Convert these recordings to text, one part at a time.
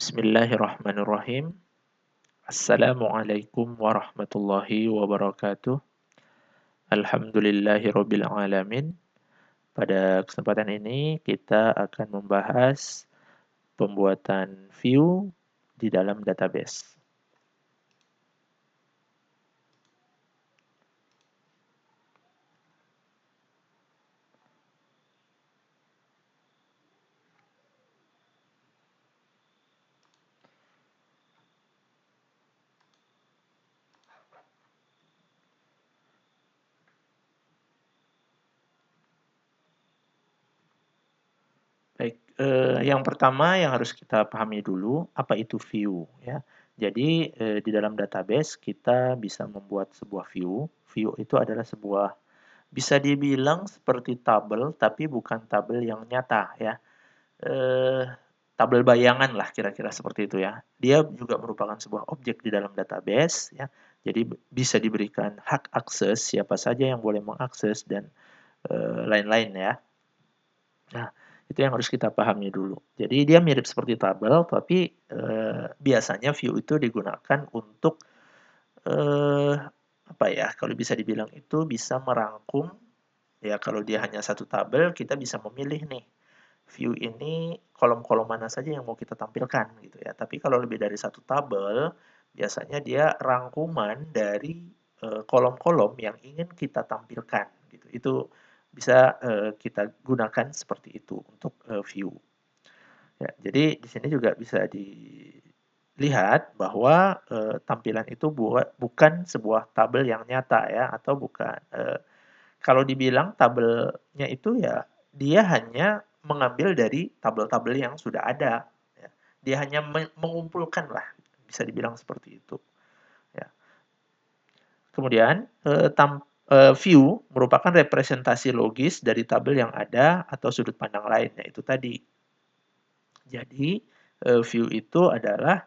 Bismillahirrahmanirrahim. Assalamualaikum warahmatullahi wabarakatuh. Alhamdulillahirabbil alamin. Pada kesempatan ini kita akan membahas pembuatan view di dalam database. Baik, yang pertama yang harus kita pahami dulu, apa itu view, ya. Jadi, di dalam database kita bisa membuat sebuah view. View itu adalah sebuah bisa dibilang seperti tabel, tapi bukan tabel yang nyata, ya. Eh, Tabel bayangan lah kira-kira seperti itu ya. Dia juga merupakan sebuah objek di dalam database ya. Jadi bisa diberikan hak akses siapa saja yang boleh mengakses dan lain-lain ya. Nah, itu yang harus kita pahami dulu. Jadi dia mirip seperti tabel, tapi biasanya view itu digunakan untuk apa ya? Kalau bisa dibilang itu bisa merangkum ya. Kalau dia hanya satu tabel, kita bisa memilih nih view ini kolom-kolom mana saja yang mau kita tampilkan gitu ya. Tapi kalau lebih dari satu tabel, biasanya dia rangkuman dari kolom-kolom yang ingin kita tampilkan gitu. Itu bisa kita gunakan seperti itu untuk view. Ya, jadi di sini juga bisa dilihat bahwa tampilan itu bukan sebuah tabel yang nyata ya, atau bukan kalau dibilang tabelnya itu ya dia hanya mengambil dari tabel-tabel yang sudah ada ya. Dia hanya mengumpulkan lah, bisa dibilang seperti itu ya. Kemudian view merupakan representasi logis dari tabel yang ada atau sudut pandang lain, yaitu tadi. Jadi view itu adalah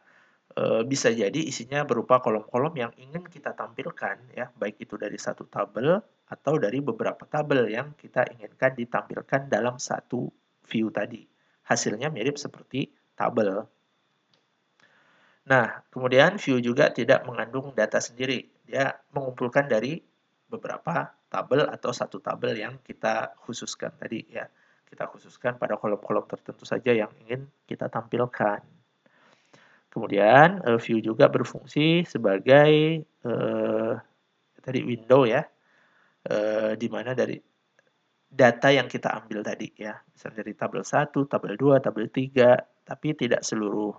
bisa jadi isinya berupa kolom-kolom yang ingin kita tampilkan ya, baik itu dari satu tabel atau dari beberapa tabel yang kita inginkan ditampilkan dalam satu view tadi. Hasilnya mirip seperti tabel. Nah, kemudian view juga tidak mengandung data sendiri. Dia mengumpulkan dari beberapa tabel atau satu tabel yang kita khususkan tadi ya. Kita khususkan pada kolom-kolom tertentu saja yang ingin kita tampilkan. Kemudian view juga berfungsi sebagai tadi window ya, di mana dari data yang kita ambil tadi ya, misalnya dari tabel 1, tabel 2, tabel 3, tapi tidak seluruh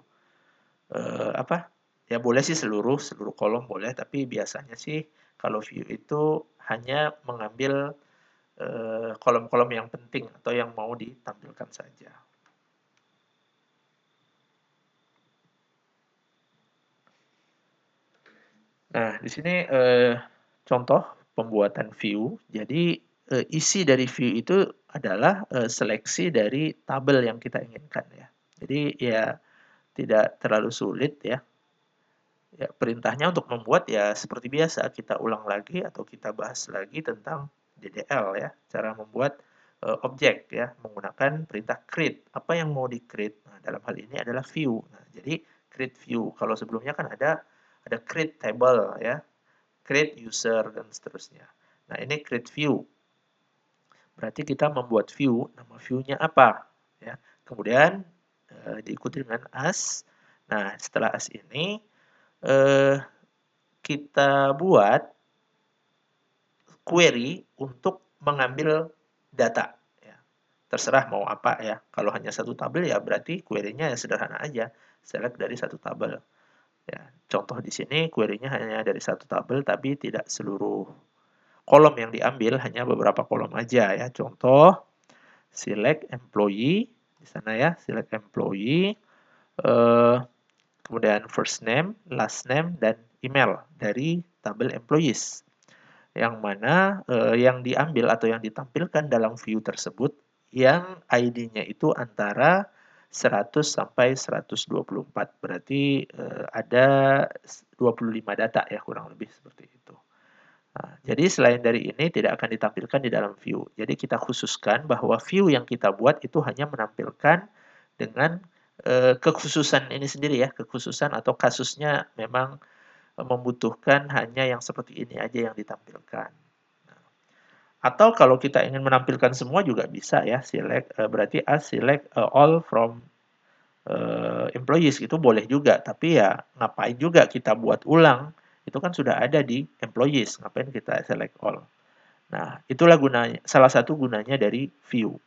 apa ya, boleh sih seluruh kolom boleh, tapi biasanya sih kalau view itu hanya mengambil kolom-kolom yang penting atau yang mau ditampilkan saja. Nah, di sini contoh pembuatan view. Jadi isi dari view itu adalah seleksi dari tabel yang kita inginkan ya. Jadi ya tidak terlalu sulit ya. Ya, perintahnya untuk membuat ya seperti biasa, kita ulang lagi atau kita bahas lagi tentang DDL ya, cara membuat objek ya menggunakan perintah create. Apa yang mau di-create? Nah, dalam hal ini adalah view. Nah, jadi create view. Kalau sebelumnya kan ada create table ya, create user dan seterusnya. Nah, ini create view. Berarti kita membuat view, nama view-nya apa ya. Kemudian diikuti dengan as. Nah, setelah as ini kita buat query untuk mengambil data ya. Terserah mau apa ya. Kalau hanya satu tabel ya berarti query-nya ya sederhana aja, select dari satu tabel. Ya, contoh di sini query-nya hanya dari satu tabel tapi tidak seluruh kolom yang diambil, hanya beberapa kolom aja ya. Contoh select employee di sana ya, select employee kemudian first name, last name dan email dari tabel employees. Yang mana yang diambil atau yang ditampilkan dalam view tersebut yang ID-nya itu antara 100 sampai 124. Berarti ada 25 data ya, kurang lebih seperti itu. Nah, jadi selain dari ini tidak akan ditampilkan di dalam view. Jadi kita khususkan bahwa view yang kita buat itu hanya menampilkan dengan kekhususan ini sendiri ya, kekhususan atau kasusnya memang membutuhkan hanya yang seperti ini aja yang ditampilkan. Atau kalau kita ingin menampilkan semua juga bisa ya, berarti select all from employees, itu boleh juga, tapi ya ngapain juga kita buat ulang, itu kan sudah ada di employees, ngapain kita select all. Nah, itulah gunanya, salah satu gunanya dari view.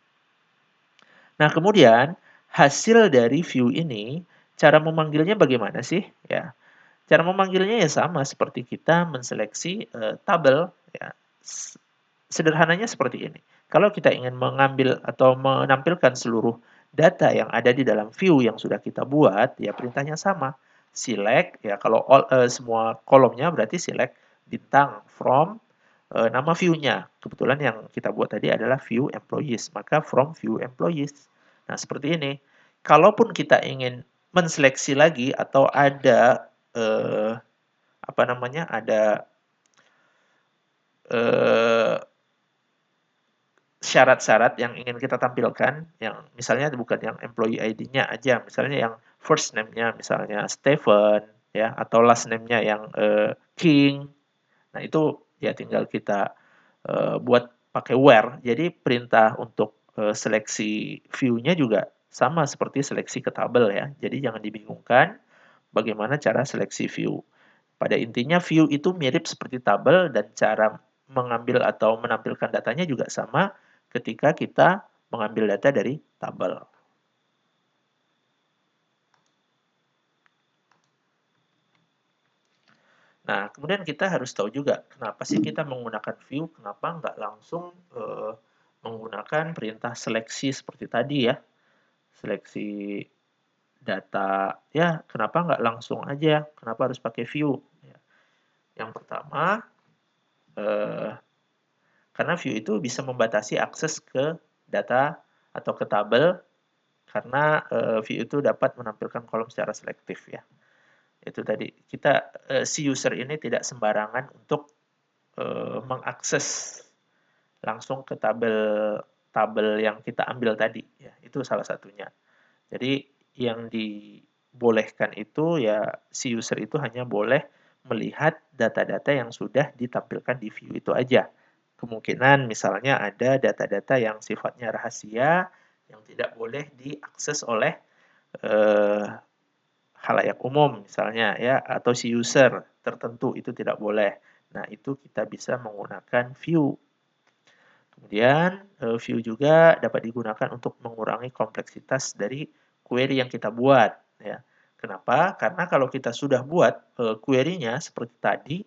Nah, kemudian hasil dari view ini, cara memanggilnya bagaimana sih? Ya, cara memanggilnya ya sama seperti kita menseleksi tabel. Ya. Sederhananya seperti ini. Kalau kita ingin mengambil atau menampilkan seluruh data yang ada di dalam view yang sudah kita buat, ya perintahnya sama. Select, ya kalau semua kolomnya berarti select bintang from nama view-nya. Kebetulan yang kita buat tadi adalah view employees, maka from view employees. Nah, seperti ini. Kalaupun kita ingin menseleksi lagi atau ada apa namanya, ada syarat-syarat yang ingin kita tampilkan, yang misalnya bukan yang employee ID-nya aja, misalnya yang first name-nya misalnya Stephen, ya, atau last name-nya yang King. Nah, itu ya tinggal kita buat pakai where. Jadi perintah untuk seleksi view-nya juga sama seperti seleksi ke tabel ya. Jadi jangan dibingungkan bagaimana cara seleksi view. Pada intinya view itu mirip seperti tabel dan cara mengambil atau menampilkan datanya juga sama ketika kita mengambil data dari tabel. Nah, kemudian kita harus tahu juga kenapa sih kita menggunakan view, kenapa nggak langsung menggunakan perintah seleksi seperti tadi ya. Seleksi data, ya kenapa nggak langsung aja, kenapa harus pakai view. Yang pertama, karena view itu bisa membatasi akses ke data atau ke tabel karena view itu dapat menampilkan kolom secara selektif ya. Itu tadi kita si user ini tidak sembarangan untuk mengakses langsung ke tabel yang kita ambil tadi ya. Itu salah satunya. Jadi yang dibolehkan itu ya si user itu hanya boleh melihat data-data yang sudah ditampilkan di view itu aja. Kemungkinan misalnya ada data-data yang sifatnya rahasia yang tidak boleh diakses oleh khalayak umum misalnya ya, atau si user tertentu itu tidak boleh. Nah, itu kita bisa menggunakan view. Kemudian view juga dapat digunakan untuk mengurangi kompleksitas dari query yang kita buat ya. Kenapa? Karena kalau kita sudah buat query-nya seperti tadi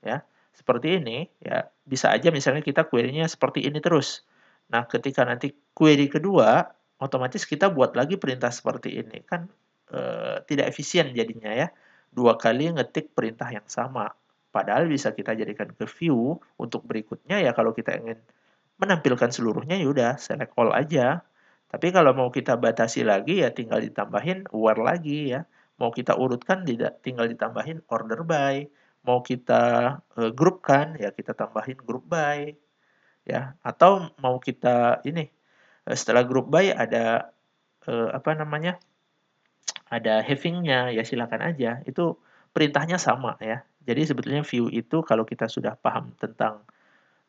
ya, seperti ini ya, bisa aja misalnya kita query-nya seperti ini terus. Nah, ketika nanti query kedua, otomatis kita buat lagi perintah seperti ini kan tidak efisien jadinya ya. Dua kali ngetik perintah yang sama. Padahal bisa kita jadikan ke view untuk berikutnya ya kalau kita ingin menampilkan seluruhnya ya udah select all aja. Tapi kalau mau kita batasi lagi ya tinggal ditambahin where lagi ya. Mau kita urutkan tinggal ditambahin order by. Mau kita grupkan ya kita tambahin group by ya. Atau mau kita ini setelah group by ada apa namanya? Ada having-nya ya silakan aja. Itu perintahnya sama ya. Jadi sebetulnya view itu kalau kita sudah paham tentang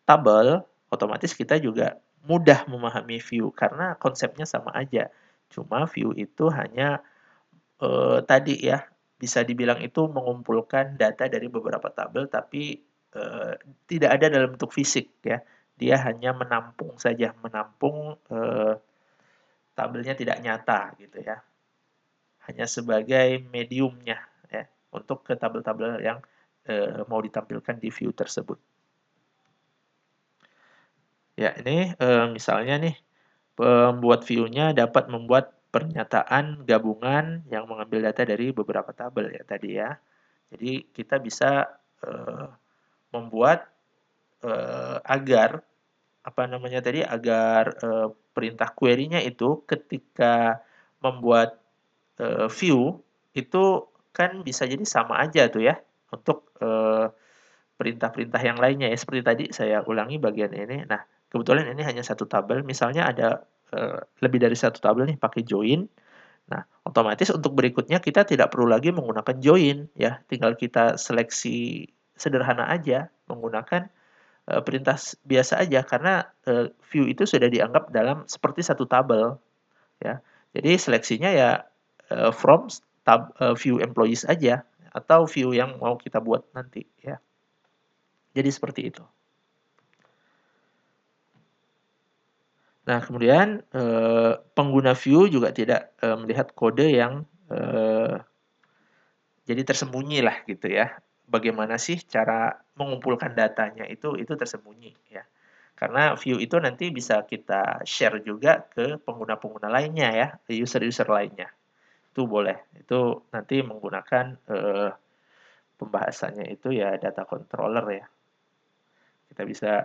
tabel, otomatis kita juga mudah memahami view karena konsepnya sama aja. Cuma view itu hanya tadi ya, bisa dibilang itu mengumpulkan data dari beberapa tabel tapi tidak ada dalam bentuk fisik ya. Dia hanya menampung saja, menampung tabelnya tidak nyata gitu ya. Hanya sebagai mediumnya ya untuk ke tabel-tabel yang mau ditampilkan di view tersebut. Ya, ini misalnya nih, pembuat view-nya dapat membuat pernyataan gabungan yang mengambil data dari beberapa tabel ya tadi ya. Jadi kita bisa membuat agar apa namanya tadi agar perintah query-nya itu ketika membuat view itu kan bisa jadi sama aja tuh ya untuk perintah-perintah yang lainnya ya. Seperti tadi saya ulangi bagian ini. Nah, kebetulan ini hanya satu tabel. Misalnya ada lebih dari satu tabel nih pakai join. Nah, otomatis untuk berikutnya kita tidak perlu lagi menggunakan join ya, tinggal kita seleksi sederhana aja menggunakan perintah biasa aja karena view itu sudah dianggap dalam seperti satu tabel ya. Jadi seleksinya ya from view employees aja atau view yang mau kita buat nanti ya. Jadi seperti itu. Nah, kemudian pengguna view juga tidak melihat kode yang jadi tersembunyi lah gitu ya. Bagaimana sih cara mengumpulkan datanya itu tersembunyi ya. Karena view itu nanti bisa kita share juga ke pengguna-pengguna lainnya ya, user-user lainnya. Itu boleh. Itu nanti menggunakan pembahasannya itu ya data controller ya. Kita bisa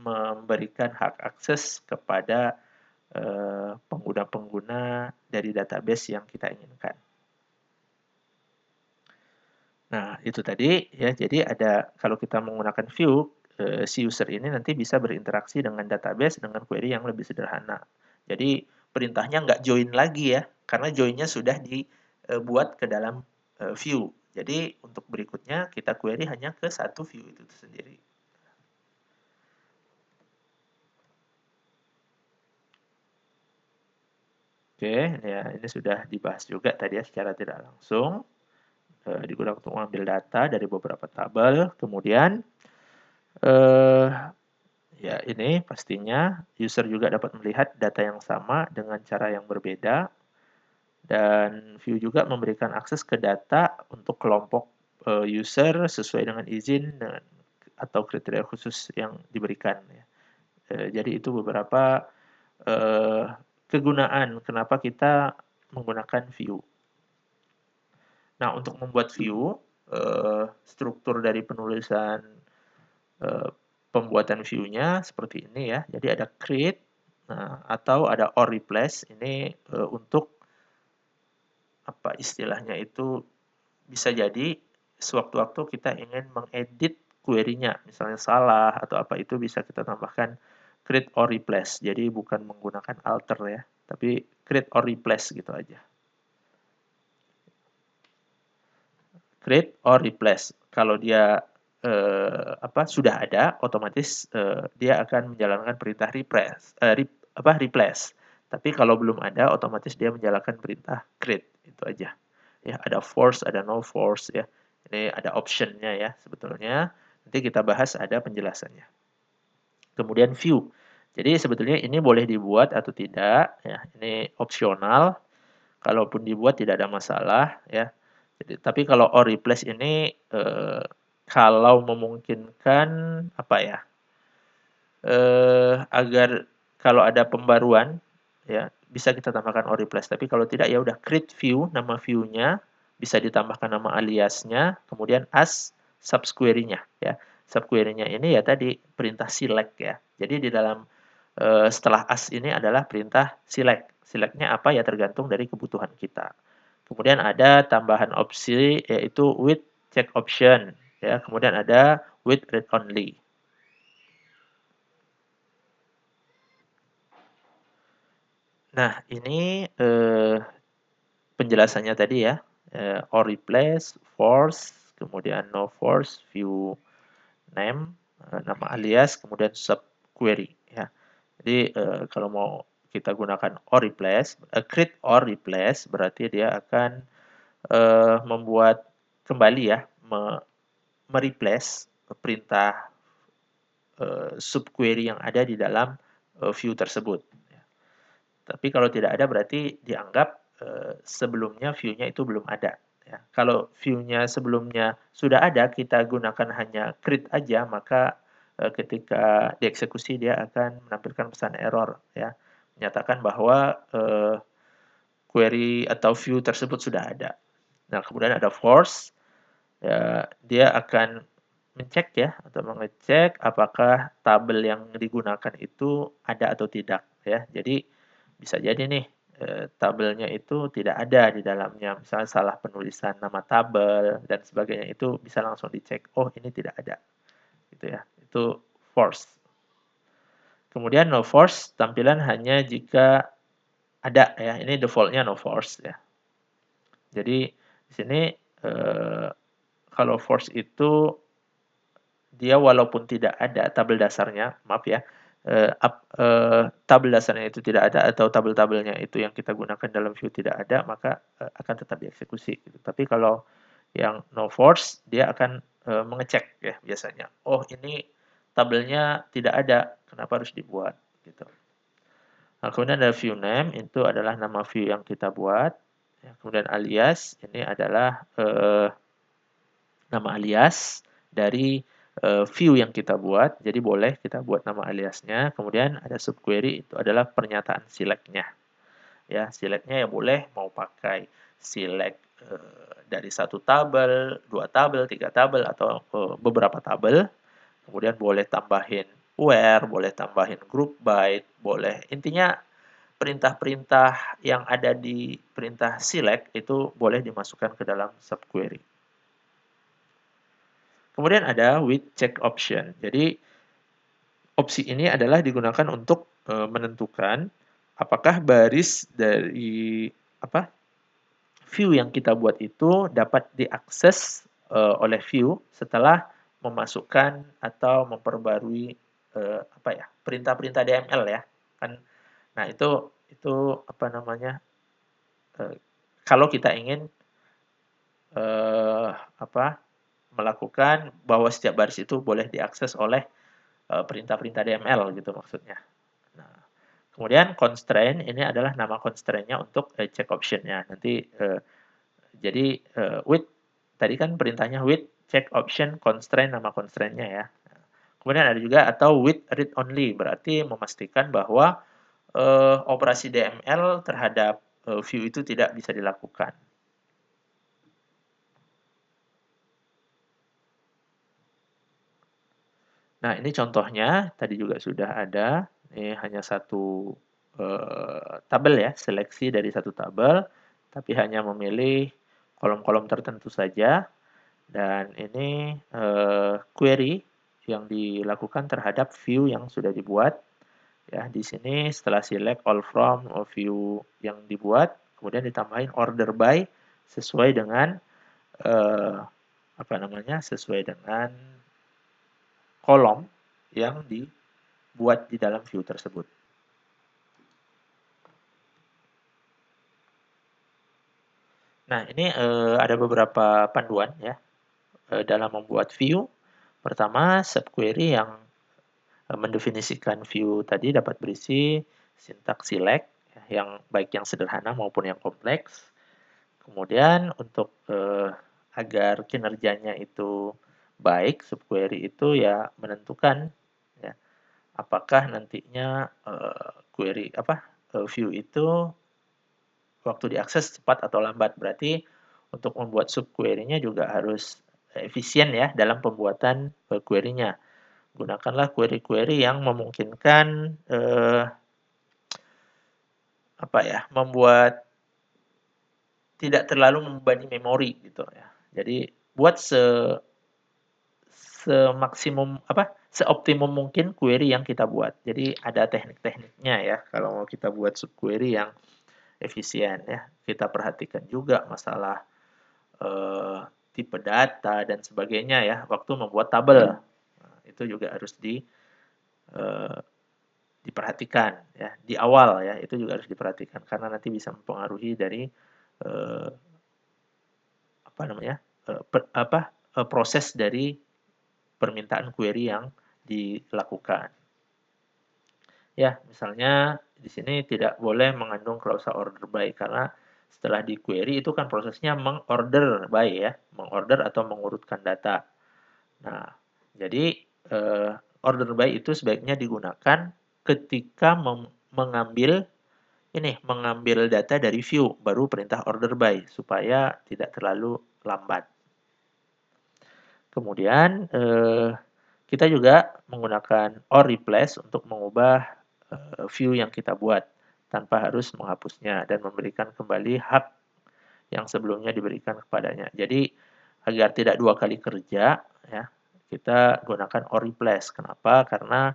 memberikan hak akses kepada pengguna-pengguna dari database yang kita inginkan. Nah, itu tadi ya. Jadi ada kalau kita menggunakan view, si user ini nanti bisa berinteraksi dengan database dengan query yang lebih sederhana. Jadi perintahnya nggak join lagi ya, karena joinnya sudah dibuat ke dalam view. Jadi untuk berikutnya kita query hanya ke satu view itu sendiri. Oke, ya ini sudah dibahas juga tadi ya secara tidak langsung. Digunakan untuk mengambil data dari beberapa tabel. Kemudian ya ini pastinya user juga dapat melihat data yang sama dengan cara yang berbeda. Dan view juga memberikan akses ke data untuk kelompok user sesuai dengan izin atau kriteria khusus yang diberikan. Ya. Jadi itu beberapa kegunaan kenapa kita menggunakan view. Nah, untuk membuat view, struktur dari penulisan pembuatan view-nya seperti ini ya. Jadi ada create, nah, atau ada or replace. Ini untuk apa istilahnya itu bisa jadi sewaktu-waktu kita ingin mengedit query-nya, misalnya salah atau apa itu bisa kita tambahkan create or replace. Jadi bukan menggunakan alter ya, tapi create or replace gitu aja. Create or replace. Kalau dia sudah ada, otomatis dia akan menjalankan perintah replace. Tapi kalau belum ada, otomatis dia menjalankan perintah create. Itu aja. Ya, ada force, ada no force ya. Ini ada optionnya ya sebetulnya. Nanti kita bahas ada penjelasannya. Kemudian view. Jadi sebetulnya ini boleh dibuat atau tidak ya. Ini opsional. Kalaupun dibuat tidak ada masalah ya. Jadi, tapi kalau or replace ini kalau memungkinkan apa ya? Agar kalau ada pembaruan ya bisa kita tambahkan or replace. Tapi kalau tidak ya udah create view, nama view-nya bisa ditambahkan nama aliasnya, kemudian as subquery-nya ya. Subquery-nya ini ya tadi perintah select ya. Jadi di dalam setelah as ini adalah perintah select. Select-nya apa ya tergantung dari kebutuhan kita. Kemudian ada tambahan opsi yaitu with check option ya. Kemudian ada with read only. Nah, ini penjelasannya tadi ya, or replace, force, kemudian no force, view name, nama alias, kemudian subquery ya. Jadi kalau mau kita gunakan or replace, create or replace berarti dia akan membuat kembali ya, mereplace perintah subquery yang ada di dalam view tersebut. Tapi kalau tidak ada berarti dianggap sebelumnya view-nya itu belum ada. Ya. Kalau view-nya sebelumnya sudah ada, kita gunakan hanya create aja, maka ketika dieksekusi dia akan menampilkan pesan error, ya, menyatakan bahwa query atau view tersebut sudah ada. Nah, kemudian ada force, ya, dia akan mencek ya atau mengecek apakah tabel yang digunakan itu ada atau tidak ya. Jadi bisa jadi nih tabelnya itu tidak ada di dalamnya, misalnya salah penulisan nama tabel dan sebagainya, itu bisa langsung dicek, oh ini tidak ada, gitu ya. Itu force. Kemudian no force, tampilan hanya jika ada ya, ini defaultnya no force ya. Jadi di sini kalau force itu dia walaupun tidak ada tabel dasarnya, maaf ya, tabel dasarnya itu tidak ada atau tabel-tabelnya itu yang kita gunakan dalam view tidak ada, maka akan tetap dieksekusi. Gitu. Tapi kalau yang no force, dia akan mengecek ya biasanya. Oh ini tabelnya tidak ada, kenapa harus dibuat? Gitu. Nah, kemudian ada view name, itu adalah nama view yang kita buat. Ya, kemudian alias, ini adalah nama alias dari view yang kita buat. Jadi boleh kita buat nama aliasnya. Kemudian ada subquery, itu adalah pernyataan select-nya. Ya, select-nya ya boleh mau pakai select dari satu tabel, 2 tabel, 3 tabel, atau beberapa tabel. Kemudian boleh tambahin where, boleh tambahin group by, boleh. Intinya perintah-perintah yang ada di perintah select itu boleh dimasukkan ke dalam subquery. Kemudian ada with check option. Jadi opsi ini adalah digunakan untuk menentukan apakah baris dari view yang kita buat itu dapat diakses oleh view setelah memasukkan atau memperbarui perintah-perintah DML ya kan. Nah itu kalau kita ingin melakukan bahwa setiap baris itu boleh diakses oleh perintah-perintah DML gitu maksudnya. Nah, kemudian constraint ini adalah nama constraint-nya untuk check option-nya. Nanti jadi with tadi kan perintahnya with check option constraint, nama constraint-nya ya. Kemudian ada juga atau with read only, berarti memastikan bahwa operasi DML terhadap view itu tidak bisa dilakukan. Nah, ini contohnya, tadi juga sudah ada. Ini hanya satu tabel ya, seleksi dari satu tabel, tapi hanya memilih kolom-kolom tertentu saja. Dan ini query yang dilakukan terhadap view yang sudah dibuat. Ya, di sini setelah select all from view yang dibuat, kemudian ditambahin order by sesuai dengan sesuai dengan kolom yang dibuat di dalam view tersebut. Nah, ini ada beberapa panduan ya dalam membuat view. Pertama, subquery yang mendefinisikan view tadi dapat berisi sintaks select yang baik yang sederhana maupun yang kompleks. Kemudian untuk agar kinerjanya itu baik, subquery itu ya menentukan ya apakah nantinya view itu waktu diakses cepat atau lambat. Berarti untuk membuat subquery-nya juga harus efisien ya dalam pembuatan query-nya. Gunakanlah query-query yang memungkinkan membuat tidak terlalu membebani memori gitu ya. Jadi buat seoptimum mungkin query yang kita buat. Jadi ada teknik-tekniknya ya kalau mau kita buat subquery yang efisien ya. Kita perhatikan juga masalah tipe data dan sebagainya ya waktu membuat tabel. Nah, itu juga harus diperhatikan ya di awal ya, itu juga harus diperhatikan karena nanti bisa mempengaruhi dari proses dari permintaan query yang dilakukan. Ya, misalnya di sini tidak boleh mengandung klausa order by karena setelah di query itu kan prosesnya mengorder by ya, mengorder atau mengurutkan data. Nah, jadi order by itu sebaiknya digunakan ketika mengambil data dari view, baru perintah order by supaya tidak terlalu lambat. Kemudian kita juga menggunakan or replace untuk mengubah view yang kita buat tanpa harus menghapusnya dan memberikan kembali hak yang sebelumnya diberikan kepadanya. Jadi agar tidak dua kali kerja ya, kita gunakan or replace. Kenapa? Karena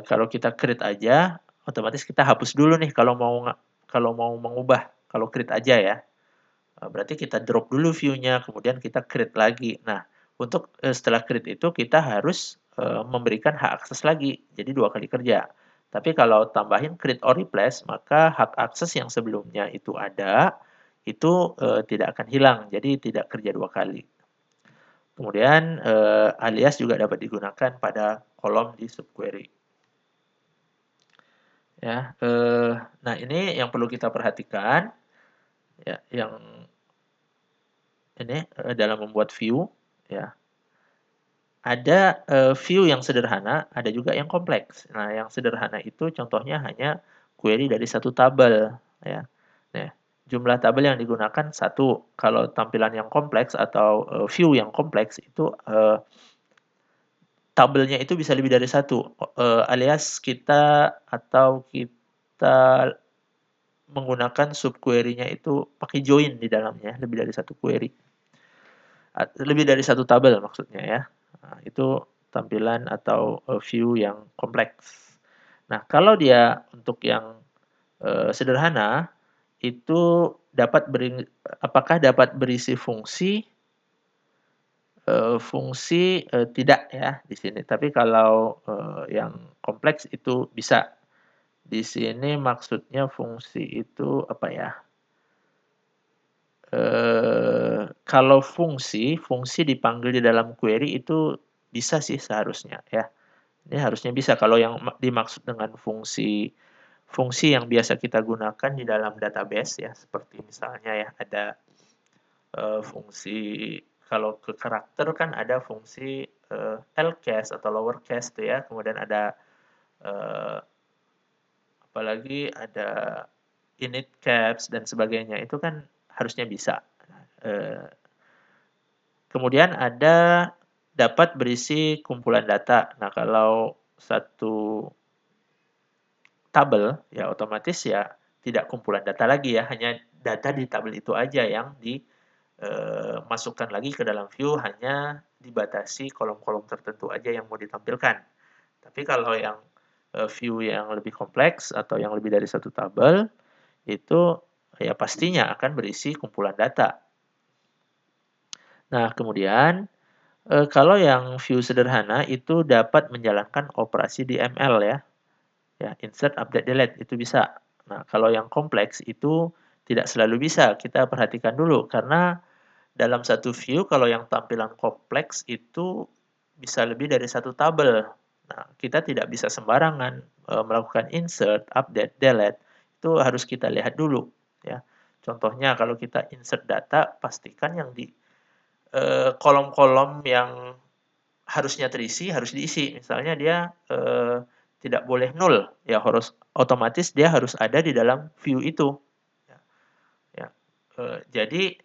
kalau kita create aja otomatis kita hapus dulu nih kalau mau kalau mau mengubah, kalau create aja ya. Berarti kita drop dulu view-nya, kemudian kita create lagi. Nah, untuk setelah create itu kita harus memberikan hak akses lagi, jadi 2 kali kerja. Tapi kalau tambahin create or replace, maka hak akses yang sebelumnya itu ada, itu tidak akan hilang, jadi tidak kerja 2 kali. Kemudian alias juga dapat digunakan pada kolom di subquery. Ya, nah ini yang perlu kita perhatikan, ya, yang ini dalam membuat view, ya. Ada view yang sederhana, ada juga yang kompleks. Nah, yang sederhana itu contohnya hanya query dari satu tabel, ya. Nah, jumlah tabel yang digunakan satu. Kalau tampilan yang kompleks atau view yang kompleks itu tabelnya itu bisa lebih dari satu, alias kita menggunakan subquery-nya itu pakai join di dalamnya, lebih dari satu query. Lebih dari satu tabel maksudnya ya. Nah, itu tampilan atau view yang kompleks. Nah, kalau dia untuk yang sederhana itu apakah dapat berisi fungsi tidak ya di sini. Tapi kalau yang kompleks itu bisa. Di sini maksudnya fungsi itu apa ya? Kalau fungsi dipanggil di dalam query itu bisa sih seharusnya ya. Ini harusnya bisa kalau yang dimaksud dengan fungsi yang biasa kita gunakan di dalam database ya, seperti misalnya ya ada fungsi kalau ke karakter kan ada fungsi L-case atau lower case tuh ya, kemudian ada apalagi ada init caps dan sebagainya itu kan harusnya bisa. Kemudian ada dapat berisi kumpulan data. Nah, kalau satu tabel ya otomatis ya tidak kumpulan data lagi ya, hanya data di tabel itu aja yang dimasukkan lagi ke dalam view, hanya dibatasi kolom-kolom tertentu aja yang mau ditampilkan. Tapi kalau yang view yang lebih kompleks atau yang lebih dari satu tabel itu ya pastinya akan berisi kumpulan data. Nah, kemudian kalau yang view sederhana itu dapat menjalankan operasi di ML ya. Ya, insert, update, delete itu bisa. Nah, kalau yang kompleks itu tidak selalu bisa. Kita perhatikan dulu karena dalam satu view kalau yang tampilan kompleks itu bisa lebih dari satu tabel. Nah, kita tidak bisa sembarangan melakukan insert, update, delete. Itu harus kita lihat dulu ya. Contohnya kalau kita insert data, pastikan yang di kolom-kolom yang harusnya terisi harus diisi. Misalnya dia tidak boleh nol, ya harus otomatis dia harus ada di dalam view itu. Ya, ya. Jadi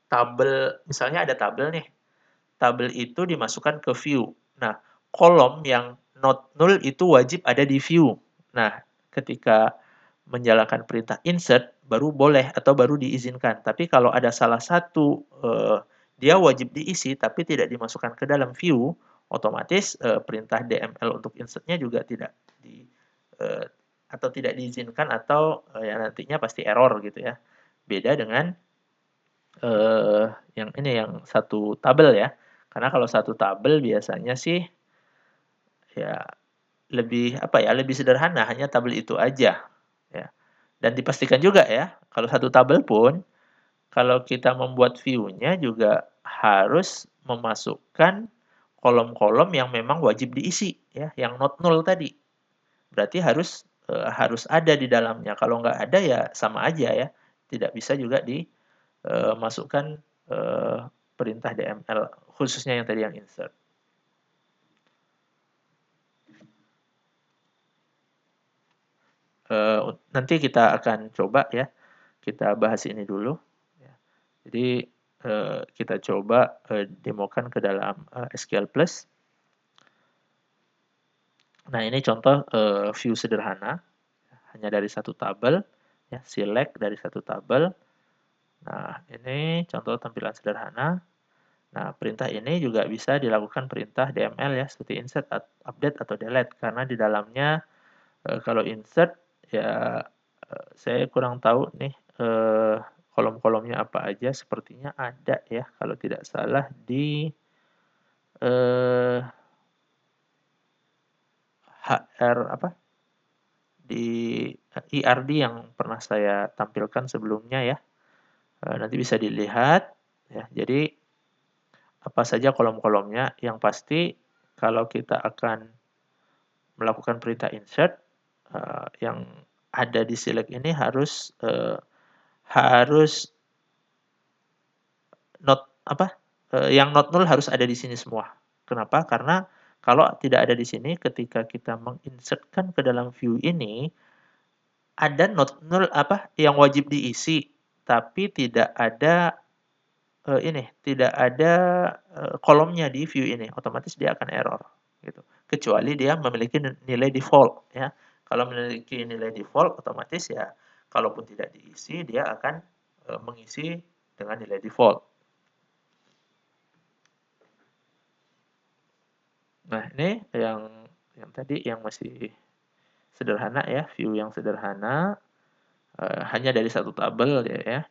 tabel, misalnya ada tabel nih, tabel itu dimasukkan ke view. Nah, kolom yang not null itu wajib ada di view. Nah, ketika menjalankan perintah insert baru boleh atau baru diizinkan. Tapi kalau ada salah satu dia wajib diisi tapi tidak dimasukkan ke dalam view, otomatis perintah DML untuk insertnya juga tidak atau tidak diizinkan atau ya nantinya pasti error gitu ya. Beda dengan yang ini yang satu tabel ya. Karena kalau satu tabel biasanya sih ya lebih apa ya, lebih sederhana, hanya tabel itu aja ya. Dan dipastikan juga ya, kalau satu tabel pun kalau kita membuat view-nya juga harus memasukkan kolom-kolom yang memang wajib diisi ya, yang not null tadi. Berarti harus ada di dalamnya. Kalau nggak ada ya sama aja ya, tidak bisa juga dimasukkan perintah DML khususnya yang tadi yang insert. Nanti kita akan coba ya, kita bahas ini dulu. Jadi kita coba demokan ke dalam SQL Plus. Nah, ini contoh view sederhana, hanya dari satu tabel, ya, select dari satu tabel. Nah, ini contoh tampilan sederhana. Nah, perintah ini juga bisa dilakukan perintah DML ya, seperti insert, update, atau delete. Karena di dalamnya kalau insert ya Saya kurang tahu nih kolom-kolomnya apa aja. Sepertinya ada ya, kalau tidak salah di HR apa? Di IRD yang pernah saya tampilkan sebelumnya ya. Nanti bisa dilihat ya. Jadi apa saja kolom-kolomnya, yang pasti kalau kita akan melakukan perintah insert, yang ada di select ini harus yang not null harus ada di sini semua. Kenapa? Karena kalau tidak ada di sini, ketika kita menginsertkan ke dalam view ini, ada not null yang wajib diisi, tapi tidak ada tidak ada kolomnya di view ini, otomatis dia akan error gitu. Kecuali dia memiliki nilai default ya. Kalau memiliki nilai default, otomatis ya kalaupun tidak diisi, dia akan mengisi dengan nilai default. Nah, ini yang tadi yang masih sederhana ya, view yang sederhana, hanya dari satu tabel ya.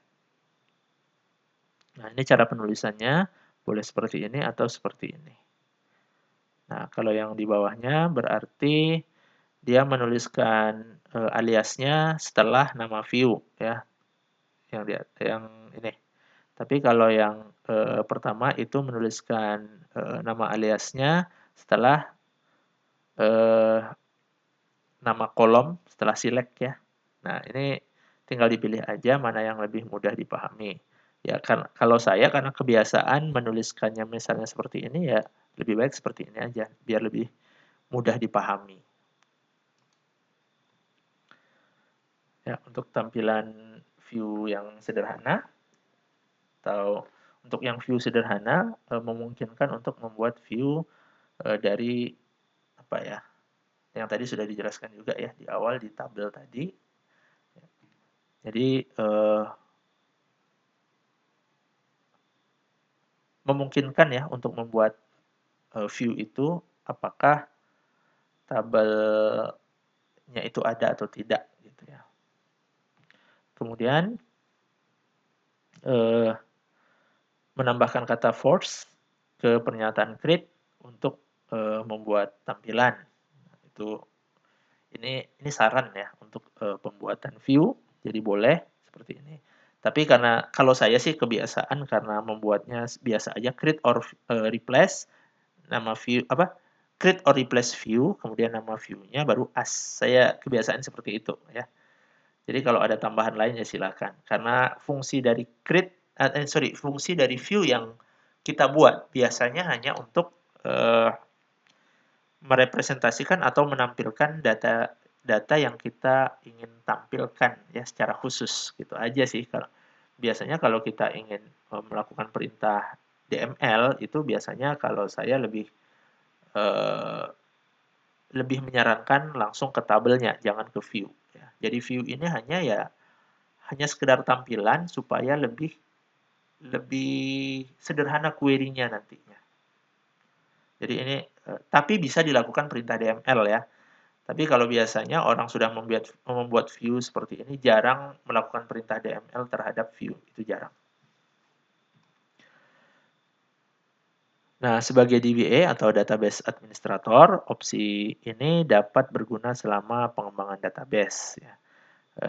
Nah, ini cara penulisannya, boleh seperti ini atau seperti ini. Nah, kalau yang di bawahnya berarti dia menuliskan aliasnya setelah nama view ya, yang ini. Tapi kalau yang pertama itu menuliskan nama aliasnya setelah nama kolom setelah select ya. Nah, ini tinggal dipilih aja mana yang lebih mudah dipahami. Ya, kan kalau saya karena kebiasaan menuliskannya misalnya seperti ini ya, lebih baik seperti ini aja biar lebih mudah dipahami. Ya, untuk tampilan view yang sederhana atau untuk yang view sederhana memungkinkan untuk membuat view dari apa ya? Yang tadi sudah dijelaskan juga ya di awal di tabel tadi. Jadi memungkinkan ya untuk membuat view itu apakah tabelnya itu ada atau tidak gitu ya. Kemudian menambahkan kata force ke pernyataan create untuk membuat tampilan. Itu ini saran ya untuk pembuatan view, jadi boleh seperti ini. Tapi karena kalau saya sih kebiasaan karena membuatnya biasa aja create or replace nama view create or replace view, kemudian nama view-nya baru as. Saya kebiasaan seperti itu ya. Jadi kalau ada tambahan lain ya silakan. Karena fungsi dari fungsi dari view yang kita buat biasanya hanya untuk merepresentasikan atau menampilkan data yang kita ingin tampilkan ya secara khusus gitu aja sih. Biasanya kalau kita ingin melakukan perintah DML itu biasanya kalau saya lebih menyarankan langsung ke tabelnya, jangan ke view ya. Jadi view ini hanya sekedar tampilan supaya lebih sederhana query-nya nantinya. Jadi ini tapi bisa dilakukan perintah DML ya. Tapi kalau biasanya orang sudah membuat view seperti ini jarang melakukan perintah DML terhadap view, itu jarang. Nah, sebagai DBA atau Database Administrator, opsi ini dapat berguna selama pengembangan database ya.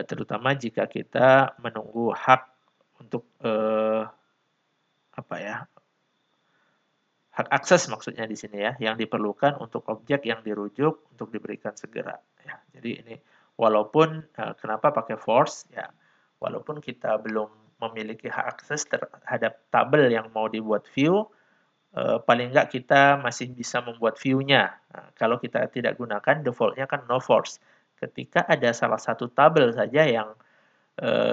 Terutama jika kita menunggu hak untuk hak akses maksudnya di sini ya, yang diperlukan untuk objek yang dirujuk untuk diberikan segera ya. Jadi ini walaupun kenapa pakai force ya, walaupun kita belum memiliki hak akses terhadap tabel yang mau dibuat view, paling enggak kita masih bisa membuat view-nya. Nah, kalau kita tidak gunakan default-nya kan no force. Ketika ada salah satu tabel saja yang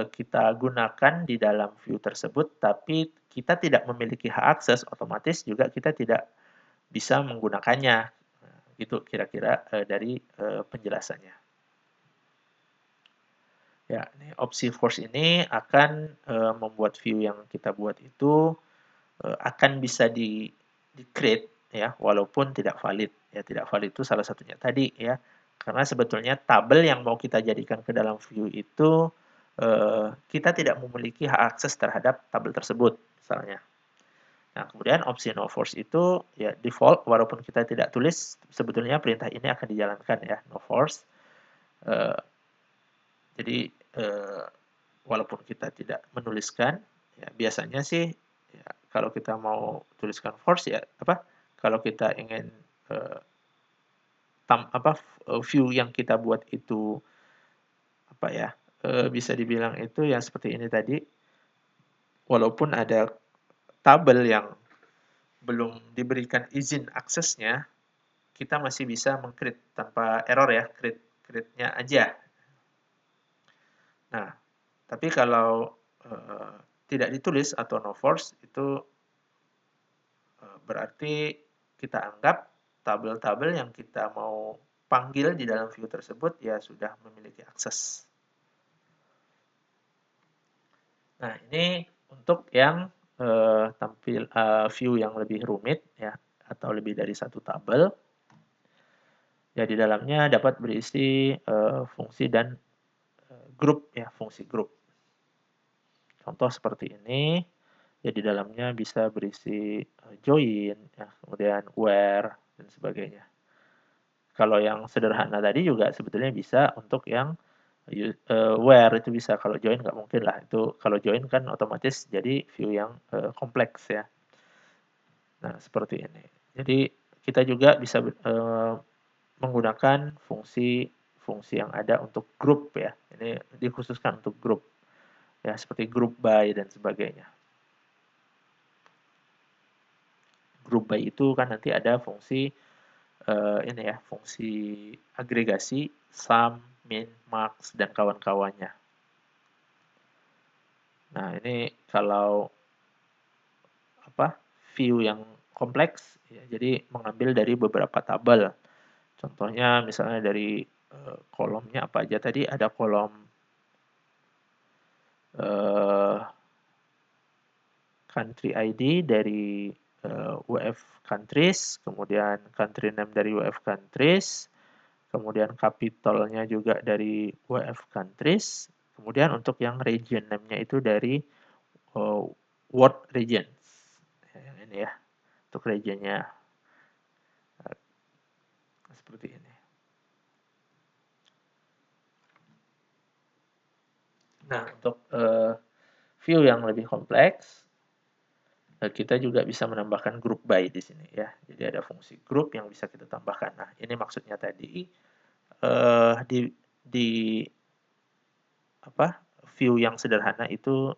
kita gunakan di dalam view tersebut, tapi kita tidak memiliki hak akses, otomatis juga kita tidak bisa menggunakannya. Itu kira-kira dari penjelasannya. Ya, ini opsi force ini akan membuat view yang kita buat itu akan bisa di create ya, walaupun tidak valid. Ya, tidak valid itu salah satunya tadi ya, Karena sebetulnya tabel yang mau kita jadikan ke dalam view itu, kita tidak memiliki hak akses terhadap tabel tersebut, misalnya. Nah, kemudian opsi no force itu ya default, walaupun kita tidak tulis, sebetulnya perintah ini akan dijalankan ya, no force. Jadi, walaupun kita tidak menuliskan, ya biasanya sih ya, kalau kita mau tuliskan force ya kalau kita ingin view yang kita buat itu bisa dibilang itu ya seperti ini tadi, walaupun ada tabel yang belum diberikan izin aksesnya, kita masih bisa meng-create tanpa error ya, create-nya aja. Nah, tapi kalau tidak ditulis atau no force itu berarti kita anggap tabel-tabel yang kita mau panggil di dalam view tersebut ya sudah memiliki akses. Nah, ini untuk yang view yang lebih rumit ya, atau lebih dari satu tabel. Ya, di dalamnya dapat berisi fungsi dan grup ya, fungsi grup. Contoh seperti ini. Ya, di dalamnya bisa berisi join, ya, kemudian where dan sebagainya. Kalau yang sederhana tadi juga sebetulnya bisa untuk yang where itu bisa, kalau join nggak mungkin lah. Itu kalau join kan otomatis jadi view yang kompleks ya. Nah, seperti ini. Jadi kita juga bisa menggunakan fungsi yang ada untuk grup ya. Ini dikhususkan untuk grup. Ya, seperti group by dan sebagainya. Group by itu kan nanti ada fungsi ini ya, fungsi agregasi, sum, min, max, dan kawan-kawannya. Nah, ini kalau view yang kompleks, ya, jadi mengambil dari beberapa tabel. Contohnya misalnya dari kolomnya apa aja tadi, ada kolom country ID dari WF countries, kemudian country name dari WF countries, kemudian capitalnya juga dari WF countries, kemudian untuk yang region name-nya itu dari world regions. Yang ini ya, untuk regionnya seperti ini. Nah, untuk view yang lebih kompleks, kita juga bisa menambahkan group by di sini ya. Jadi ada fungsi group yang bisa kita tambahkan. Nah, ini maksudnya tadi di view yang sederhana itu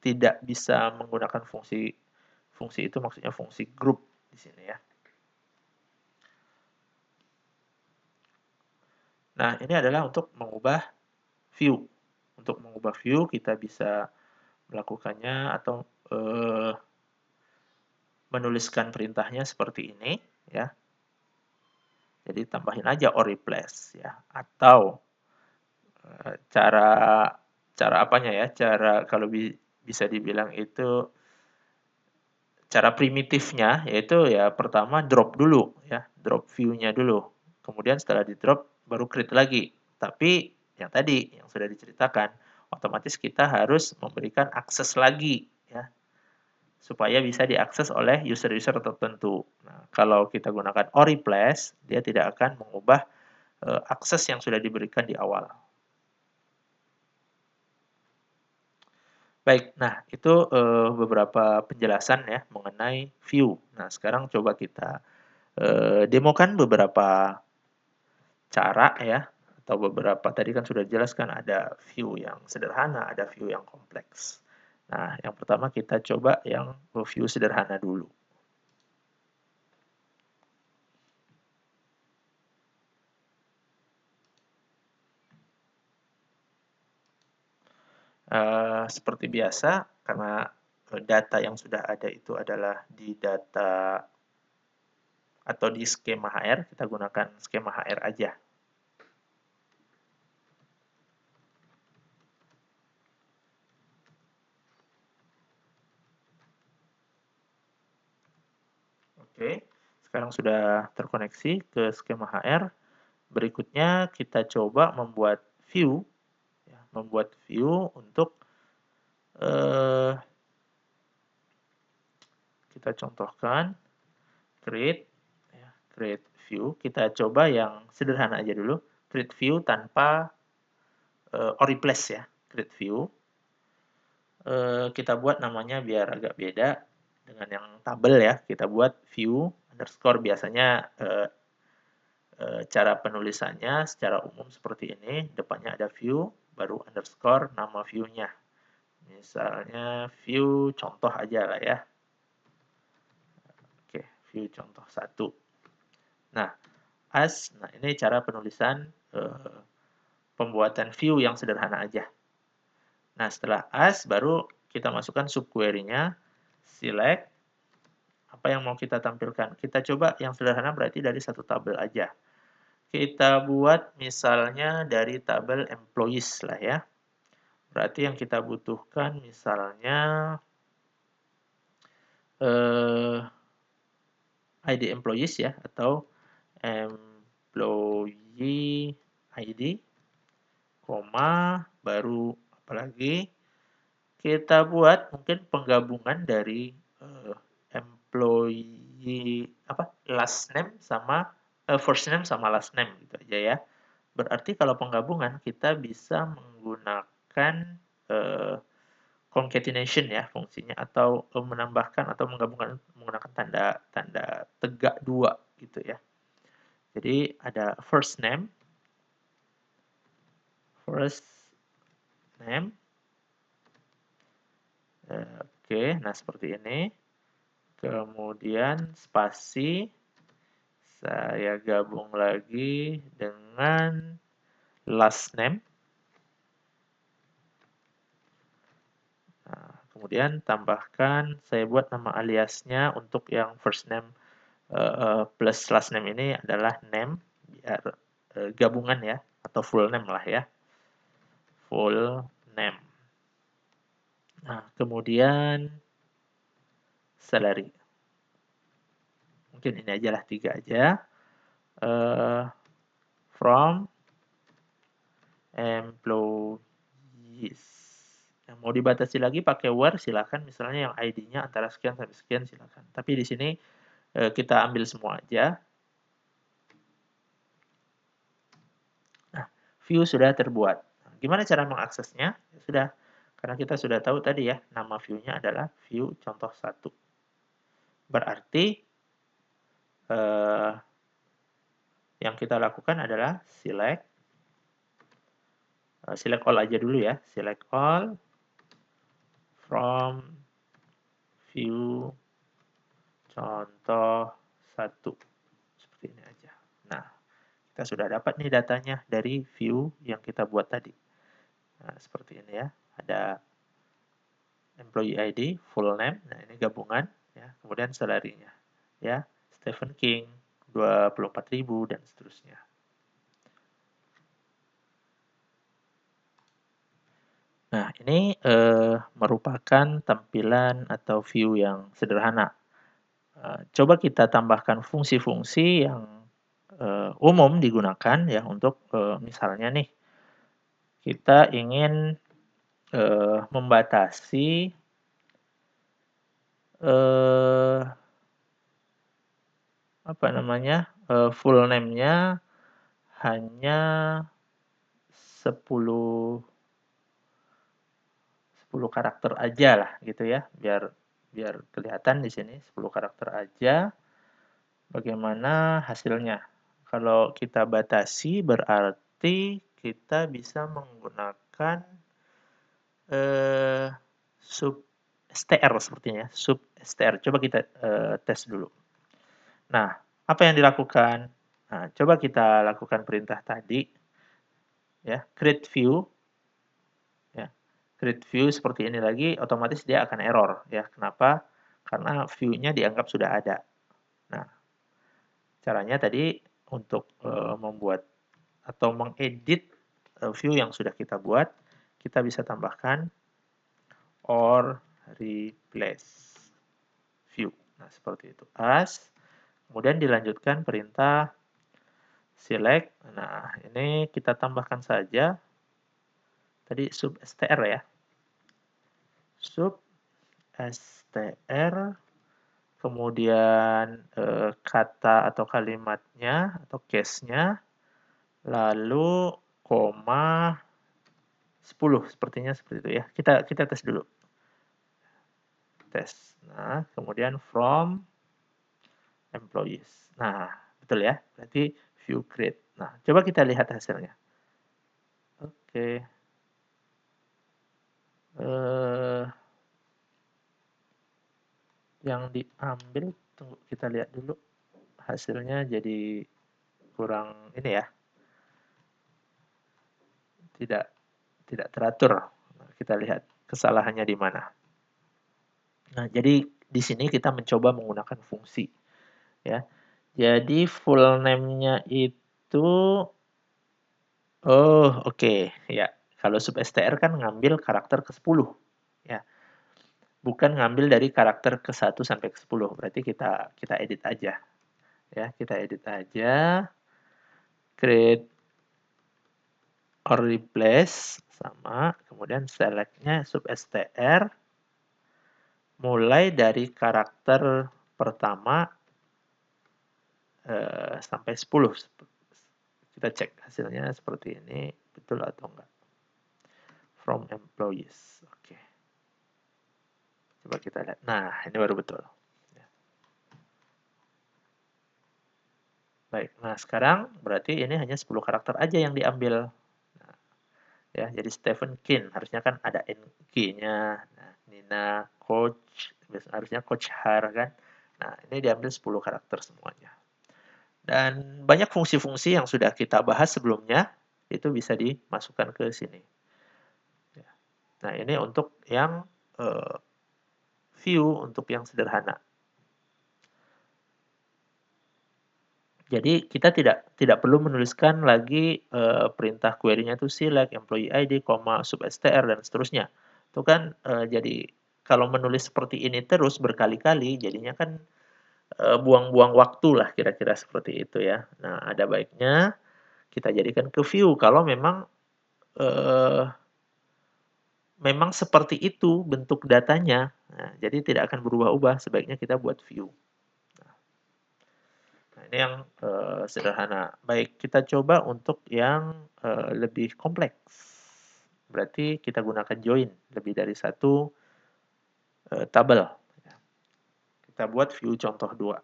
tidak bisa menggunakan fungsi itu, maksudnya fungsi group di sini ya. Nah, ini adalah untuk mengubah view. Untuk mengubah view kita bisa melakukannya atau menuliskan perintahnya seperti ini ya. Jadi tambahin aja or replace ya, atau cara apanya ya, cara kalau bisa dibilang itu cara primitifnya, yaitu ya pertama drop dulu ya, drop view-nya dulu. Kemudian setelah di drop baru create lagi. Tapi yang tadi yang sudah diceritakan, otomatis kita harus memberikan akses lagi ya, supaya bisa diakses oleh user-user tertentu. Nah, kalau kita gunakan or replace, dia tidak akan mengubah akses yang sudah diberikan di awal. Baik, nah itu beberapa penjelasan ya mengenai view. Nah, sekarang coba kita demokan beberapa cara ya, atau beberapa tadi kan sudah dijelaskan ada view yang sederhana, ada view yang kompleks. Nah, yang pertama kita coba yang view sederhana dulu. Seperti biasa, karena data yang sudah ada itu adalah di data atau di skema HR, kita gunakan skema HR aja. Oke, sekarang sudah terkoneksi ke skema HR. Berikutnya kita coba membuat view, ya, untuk kita contohkan create, ya, create view. Kita coba yang sederhana aja dulu, create view tanpa or replace ya, create view. Kita buat namanya biar agak beda dengan yang tabel ya. Kita buat view underscore, biasanya cara penulisannya secara umum seperti ini, depannya ada view, baru underscore nama view-nya. Misalnya view contoh aja lah ya. Oke, view contoh 1. Nah, nah ini cara penulisan pembuatan view yang sederhana aja. Nah, setelah baru kita masukkan subquery-nya, select, apa yang mau kita tampilkan. Kita coba yang sederhana berarti dari satu tabel aja. Kita buat misalnya dari tabel employees lah ya. Berarti yang kita butuhkan misalnya ID employees ya, atau employee ID, koma, baru apalagi kita buat mungkin penggabungan dari employee last name sama first name sama last name gitu aja ya. Berarti kalau penggabungan kita bisa menggunakan concatenation ya fungsinya, atau menambahkan atau menggabungkan menggunakan tanda tegak 2 gitu ya. Jadi ada first name, oke, nah seperti ini. Kemudian spasi, saya gabung lagi dengan last name. Nah, kemudian tambahkan, saya buat nama aliasnya untuk yang first name plus last name ini adalah name, biar gabungan ya, atau full name lah ya. Full name. Nah, kemudian salary. Mungkin ini aja lah, 3 aja. From employees. Yang mau dibatasi lagi pakai where silakan, misalnya yang ID-nya antara sekian sampai sekian silakan. Tapi di sini kita ambil semua aja. Nah, view sudah terbuat. Gimana cara mengaksesnya? Sudah, karena kita sudah tahu tadi ya, nama view-nya adalah view contoh 1. Berarti yang kita lakukan adalah select all aja dulu ya, select all from view contoh 1. Seperti ini aja. Nah, kita sudah dapat nih datanya dari view yang kita buat tadi. Nah, seperti ini ya. Ada employee ID, full name, nah ini gabungan ya. Kemudian salary-nya ya, Stephen King 24.000 dan seterusnya. Nah, ini merupakan tampilan atau view yang sederhana. Coba kita tambahkan fungsi-fungsi yang umum digunakan ya untuk misalnya nih kita ingin membatasi full name-nya hanya 10 karakter aja lah gitu ya, biar kelihatan di sini 10 karakter aja. Bagaimana hasilnya? Kalau kita batasi berarti kita bisa menggunakan sub str sepertinya, sub str. Coba kita tes dulu. Nah, apa yang dilakukan? Nah, coba kita lakukan perintah tadi ya, create view ya. Create view seperti ini lagi, otomatis dia akan error ya. Kenapa? Karena view-nya dianggap sudah ada. Nah, caranya tadi untuk membuat atau mengedit view yang sudah kita buat, kita bisa tambahkan or replace view. Nah, seperti itu. Kemudian dilanjutkan perintah select. Nah, ini kita tambahkan saja tadi sub str ya. Sub str, kemudian kata atau kalimatnya atau case-nya, lalu koma 10, sepertinya seperti itu ya. Kita tes dulu. Tes. Nah, kemudian from employees. Nah, betul ya. Berarti view create. Nah, coba kita lihat hasilnya. Oke. Yang diambil, tunggu kita lihat dulu. Hasilnya jadi kurang ini ya. Tidak teratur. Nah, kita lihat kesalahannya di mana. Nah, jadi di sini kita mencoba menggunakan fungsi ya. Jadi full name-nya itu oke. Ya. Kalau sub str kan ngambil karakter ke-10 ya. Bukan ngambil dari karakter ke-1 sampai ke-10. Berarti kita edit aja. Ya, kita edit aja. Create or replace sama, kemudian select-nya sub str mulai dari karakter pertama sampai 10. Kita cek hasilnya seperti ini, betul atau enggak. From employees. Oke. Coba kita lihat. Nah, ini baru betul. Baik, nah sekarang berarti ini hanya 10 karakter aja yang diambil. Nah, ya, jadi Stephen King, harusnya kan ada NK-nya. Nah, Nina, Coach, harusnya Coach Har kan. Nah, ini diambil 10 karakter semuanya. Dan banyak fungsi-fungsi yang sudah kita bahas sebelumnya, itu bisa dimasukkan ke sini. Nah, ini untuk yang view, untuk yang sederhana. Jadi kita tidak perlu menuliskan lagi perintah query-nya itu select employee ID, sub str dan seterusnya. Itu kan jadi kalau menulis seperti ini terus berkali-kali, jadinya kan buang-buang waktu lah kira-kira seperti itu ya. Nah, ada baiknya kita jadikan ke view kalau memang memang seperti itu bentuk datanya. Nah, jadi tidak akan berubah-ubah, sebaiknya kita buat view. Nah, ini yang sederhana. Baik, kita coba untuk yang lebih kompleks. Berarti kita gunakan join, lebih dari satu tabel. Kita buat view contoh 2.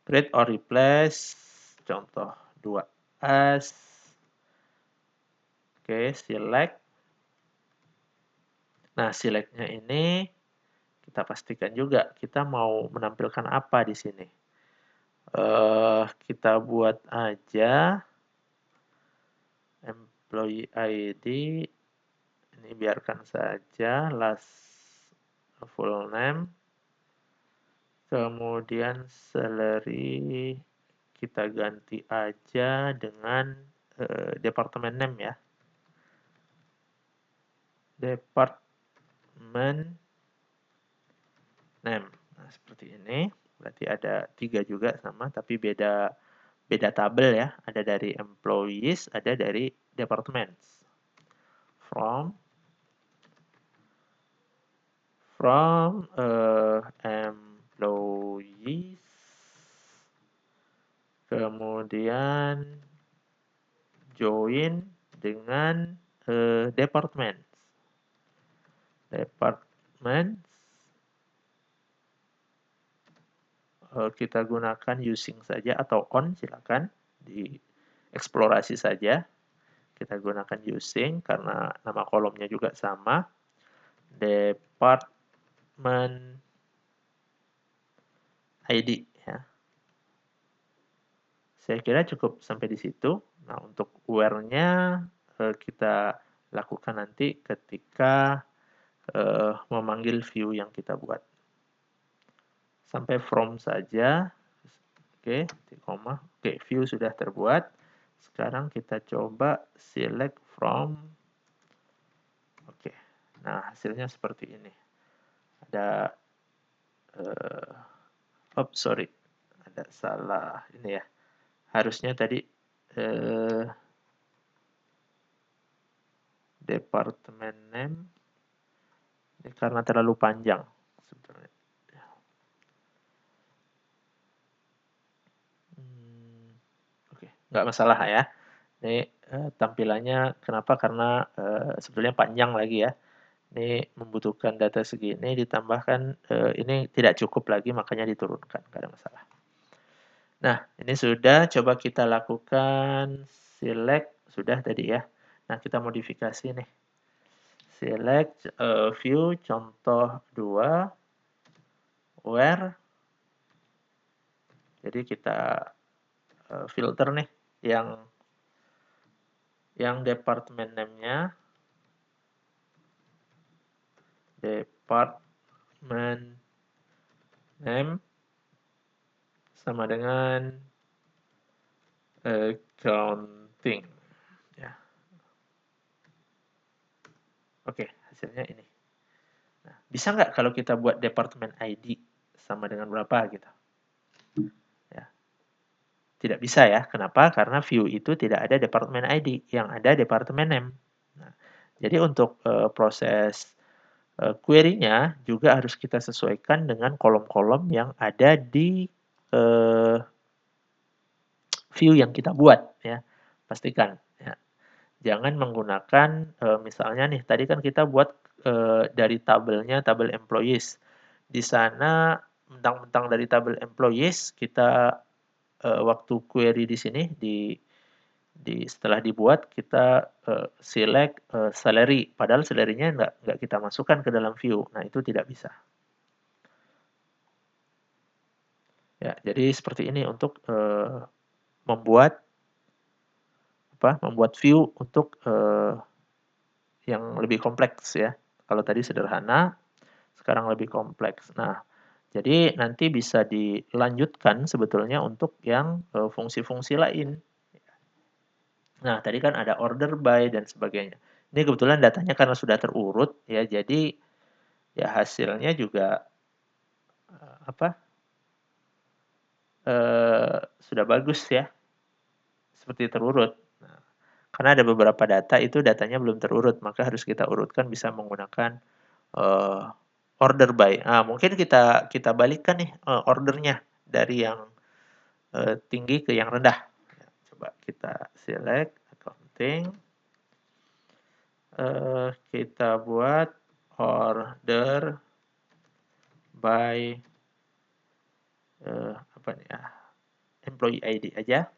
Create or replace contoh 2 as. Oke, select. Nah, select-nya ini kita pastikan juga kita mau menampilkan apa di sini. Kita buat aja employee ID, ini biarkan saja last full name, kemudian salary kita ganti aja dengan department name ya, department name. Nah, seperti ini. Berarti ada 3 juga sama, tapi beda tabel ya. Ada dari employees, ada dari departments. From employees, kemudian join dengan departments. Kita gunakan using saja atau on, silakan di eksplorasi saja. Kita gunakan using karena nama kolomnya juga sama. Department ID ya. Saya kira cukup sampai di situ. Nah, untuk where-nya kita lakukan nanti ketika memanggil view yang kita buat. Sampai from saja. Oke, koma. Oke, view sudah terbuat. Sekarang kita coba select from. Oke. Nah, hasilnya seperti ini. Ada ada salah ini ya. Harusnya tadi department name ini karena terlalu panjang sebetulnya. Oke, nggak masalah ya. Ini tampilannya kenapa? Karena sebetulnya panjang lagi ya. Ini membutuhkan data segini ditambahkan ini tidak cukup lagi makanya diturunkan, nggak ada masalah. Nah, ini sudah, coba kita lakukan select, sudah tadi ya. Nah, kita modifikasi nih. Select view contoh 2, where. Jadi kita filter nih yang department name-nya department name sama dengan accounting ya. Oke, hasilnya ini. Nah, bisa nggak kalau kita buat department ID sama dengan berapa gitu? Ya. Tidak bisa ya. Kenapa? Karena view itu tidak ada department ID, yang ada department name. Nah, jadi untuk proses query-nya juga harus kita sesuaikan dengan kolom-kolom yang ada di view yang kita buat ya. Pastikan ya. Jangan menggunakan misalnya nih tadi kan kita buat dari tabelnya tabel employees. Di sana mentang-mentang dari tabel employees kita waktu query di sini setelah dibuat kita select salary padahal salary-nya nggak kita masukkan ke dalam view. Nah, itu tidak bisa. Ya, jadi seperti ini untuk membuat view untuk yang lebih kompleks ya. Kalau tadi sederhana, sekarang lebih kompleks. Nah, jadi nanti bisa dilanjutkan sebetulnya untuk yang fungsi-fungsi lain. Nah, tadi kan ada order by dan sebagainya. Ini kebetulan datanya karena sudah terurut ya, jadi ya hasilnya juga sudah bagus ya, seperti terurut. Nah, karena ada beberapa data itu datanya belum terurut, maka harus kita urutkan bisa menggunakan order by. Nah, mungkin kita balikkan nih ordernya dari yang tinggi ke yang rendah. Coba kita select accounting. Kita buat order by apa nih ya? Employee ID aja.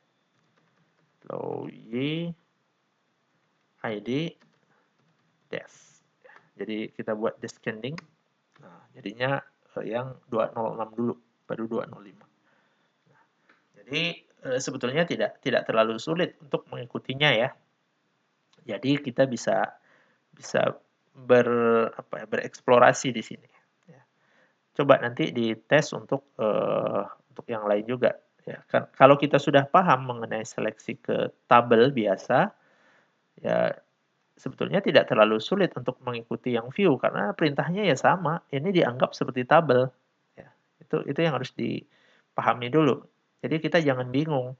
Employee ID desk. Jadi kita buat descending. Nah, jadinya yang 206 dulu, baru 205. Nah, jadi sebetulnya tidak terlalu sulit untuk mengikutinya ya. Jadi kita bisa bereksplorasi di sini. Ya. Coba nanti dites untuk yang lain juga. Ya, kan, kalau kita sudah paham mengenai seleksi ke tabel biasa, ya sebetulnya tidak terlalu sulit untuk mengikuti yang view karena perintahnya ya sama. Ini dianggap seperti tabel. Ya, itu yang harus dipahami dulu. Jadi kita jangan bingung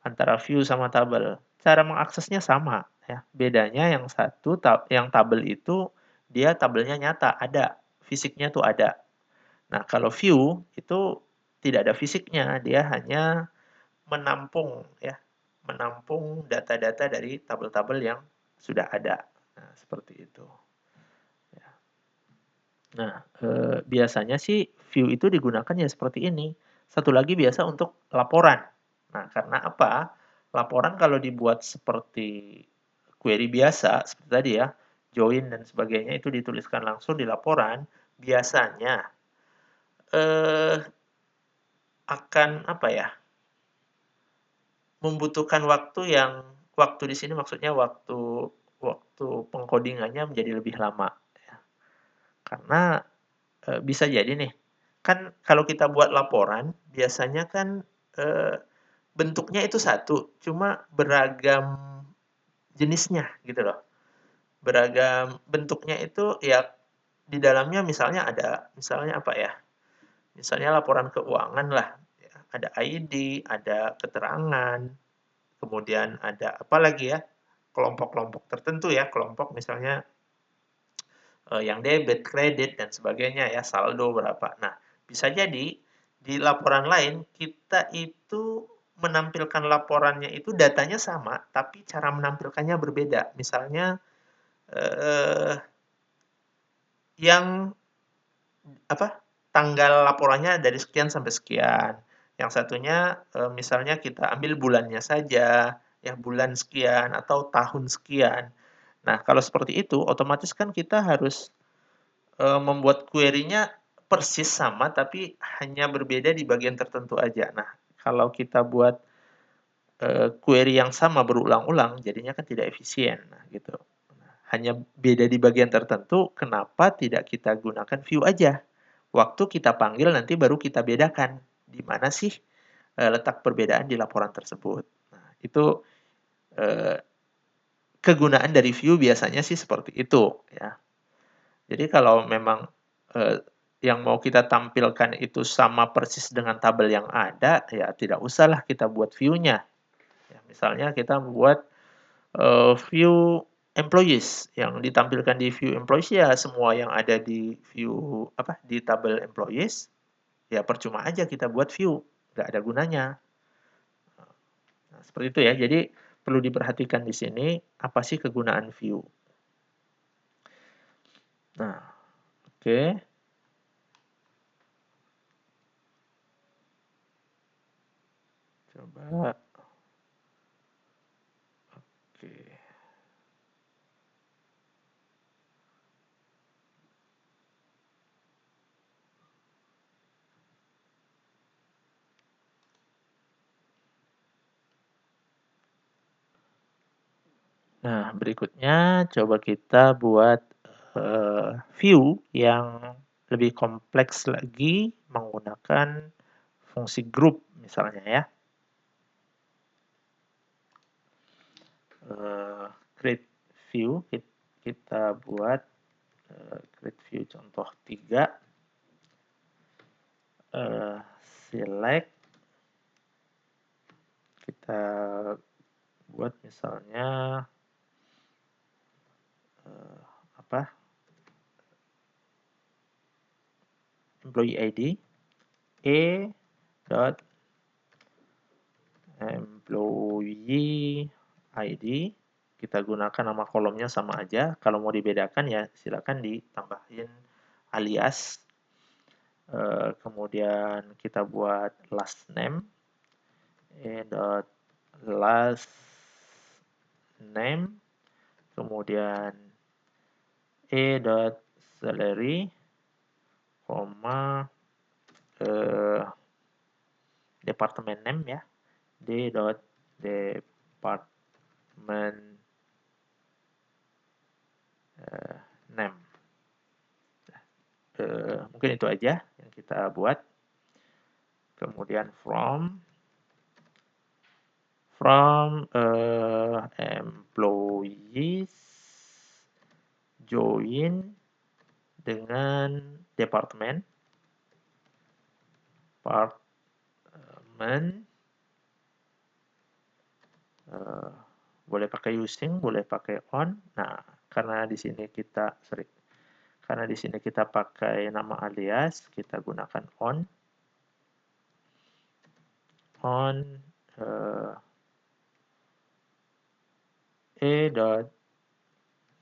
antara view sama tabel. Cara mengaksesnya sama ya. Bedanya yang satu yang tabel itu dia tabelnya nyata, ada, fisiknya tuh ada. Nah, kalau view itu tidak ada fisiknya, dia hanya menampung ya, menampung data-data dari tabel-tabel yang sudah ada. Nah, seperti itu. Ya. Nah, biasanya sih view itu digunakan ya seperti ini. Satu lagi biasa untuk laporan. Nah, karena apa? Laporan kalau dibuat seperti query biasa, seperti tadi ya, join dan sebagainya itu dituliskan langsung di laporan, biasanya akan apa ya? Membutuhkan waktu di sini maksudnya waktu pengkodingannya menjadi lebih lama ya. Karena bisa jadi nih, kan kalau kita buat laporan biasanya kan bentuknya itu satu, cuma beragam jenisnya gitu loh. Beragam bentuknya itu ya di dalamnya misalnya ada misalnya apa ya? Misalnya laporan keuangan lah, ya. ada ID, ada keterangan, kemudian ada apa lagi ya, kelompok-kelompok tertentu ya, kelompok misalnya yang debit, kredit, dan sebagainya ya, saldo berapa. Nah, bisa jadi di laporan lain kita itu menampilkan laporannya itu datanya sama, tapi cara menampilkannya berbeda. Misalnya yang apa, tanggal laporannya dari sekian sampai sekian. Yang satunya misalnya kita ambil bulannya saja, ya bulan sekian atau tahun sekian. Nah, kalau seperti itu otomatis kan kita harus membuat query-nya persis sama, tapi hanya berbeda di bagian tertentu aja. Nah, kalau kita buat query yang sama berulang-ulang, jadinya kan tidak efisien. Nah, gitu. Hanya beda di bagian tertentu, kenapa tidak kita gunakan view aja? Waktu kita panggil nanti baru kita bedakan di mana sih letak perbedaan di laporan tersebut. Nah, itu kegunaan dari view biasanya sih seperti itu ya. Jadi kalau memang yang mau kita tampilkan itu sama persis dengan tabel yang ada, ya tidak usahlah kita buat view-nya. Ya, misalnya kita buat view employees, yang ditampilkan di view employees ya semua yang ada di view di tabel employees, ya percuma aja kita buat view, nggak ada gunanya. Nah, seperti itu ya. Jadi perlu diperhatikan di sini apa sih kegunaan view. Nah, oke. Coba. Oke. Nah, berikutnya coba kita buat view yang lebih kompleks lagi menggunakan fungsi group misalnya ya. Create view, kita buat create view contoh 3. Select, kita buat misalnya employee ID employee ID, kita gunakan nama kolomnya sama aja. Kalau mau dibedakan ya silakan ditambahin alias. Kemudian kita buat last name, last name, kemudian salary, koma department name ya, department name. Mungkin itu aja yang kita buat. Kemudian from employees join dengan department boleh pakai using, boleh pakai on. Nah, karena di sini kita pakai nama alias, kita gunakan on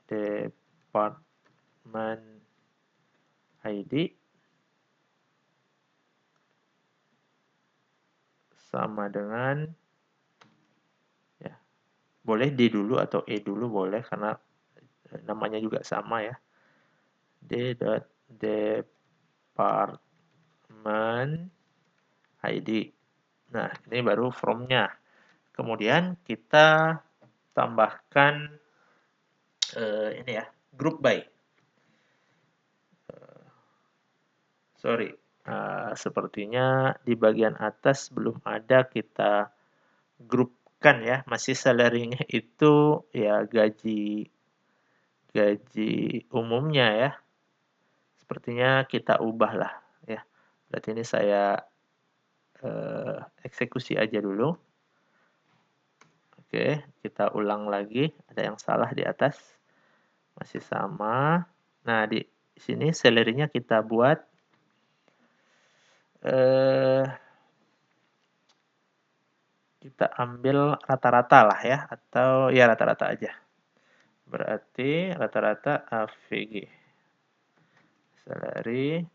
department ID sama dengan ya, boleh D dulu atau E dulu boleh karena namanya juga sama ya. department ID. Nah, ini baru from-nya. Kemudian kita tambahkan ini ya, group by. Sepertinya di bagian atas belum ada kita grupkan ya, masih salary-nya itu ya gaji umumnya ya. Sepertinya kita ubah lah ya. Berarti ini saya eksekusi aja dulu. Oke, kita ulang lagi. Ada yang salah di atas. Masih sama. Nah, di sini salary-nya kita buat kita ambil rata-rata lah ya, atau ya rata-rata aja. Berarti rata-rata AVG. Salary.